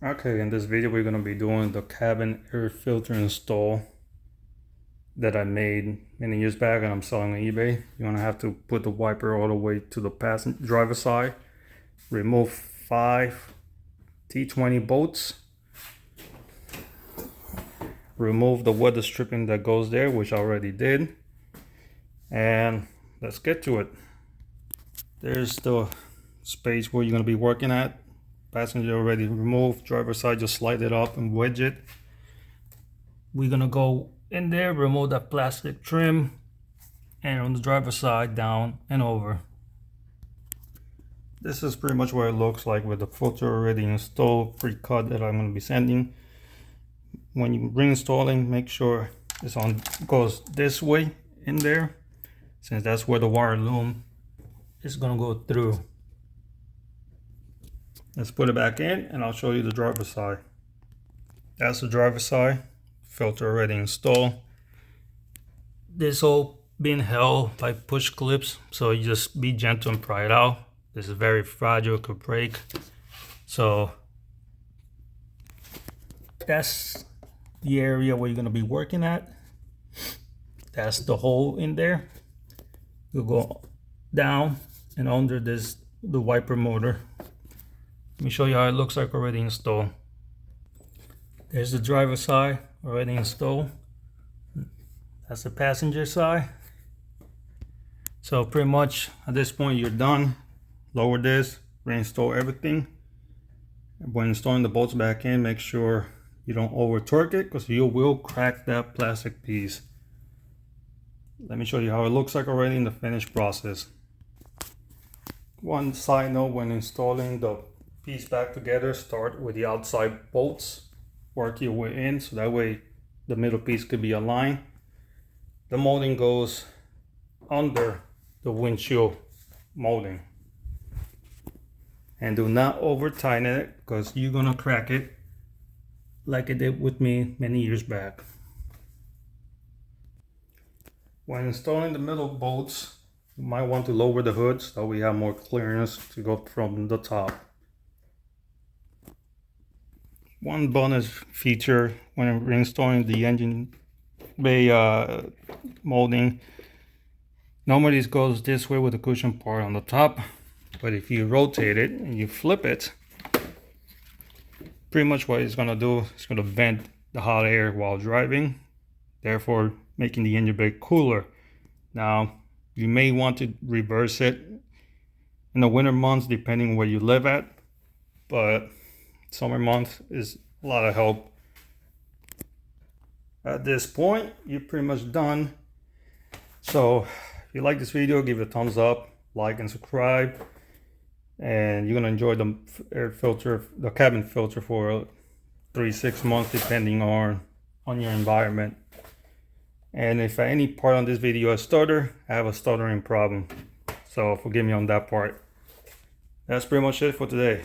Okay, in this video we're going to be doing the cabin air filter install that I made many years back and I'm selling on eBay. You're going to have to put the wiper all the way to the passenger driver side, remove 5 T20 bolts, remove the weather stripping that goes there, which I already did, and let's get to it. There's the space where you're going to be working at. Passenger already removed, driver side just slide it up and wedge it. We're gonna go in there, remove that plastic trim, and on the driver side down and over. This is pretty much what it looks like with the filter already installed, pre-cut that I'm gonna be sending. When you reinstalling, make sure this on goes this way in there, since that's where the wire loom is gonna go through. Let's put it back in and I'll show you the driver side. That's the driver side, filter already installed. This all being held by push clips, so you just be gentle and pry it out. This is very fragile, it could break. So that's the area where you're gonna be working at. That's the hole in there. You'll go down and under this, the wiper motor. Let me show you how it looks like already installed. There's the driver side already installed. That's the passenger side. So pretty much at this point you're done. Lower this, reinstall everything. When installing the bolts back in, make sure you don't over torque it because you will crack that plastic piece. Let me show you how it looks like already in the finished process. One side note, when installing the piece back together, start with the outside bolts, work your way in so that way the middle piece could be aligned. The molding goes under the windshield molding, and do not over tighten it because you're gonna crack it like it did with me many years back. When installing the middle bolts, you might want to lower the hood so we have more clearance to go from the top. One bonus feature when reinstalling the engine bay molding, normally it goes this way with the cushion part on the top, but if you rotate it and you flip it, pretty much what it's going to do, it's going to vent the hot air while driving, therefore making the engine bay cooler. Now you may want to reverse it in the winter months depending where you live at, but summer month is a lot of help. At this point you're pretty much done. So if you like this video, give it a thumbs up, like and subscribe, and you're gonna enjoy the air filter, the cabin filter for 3-6 months depending on your environment. And if at any part on this video I stutter, I have a stuttering problem, so forgive me on that part. That's pretty much it for today.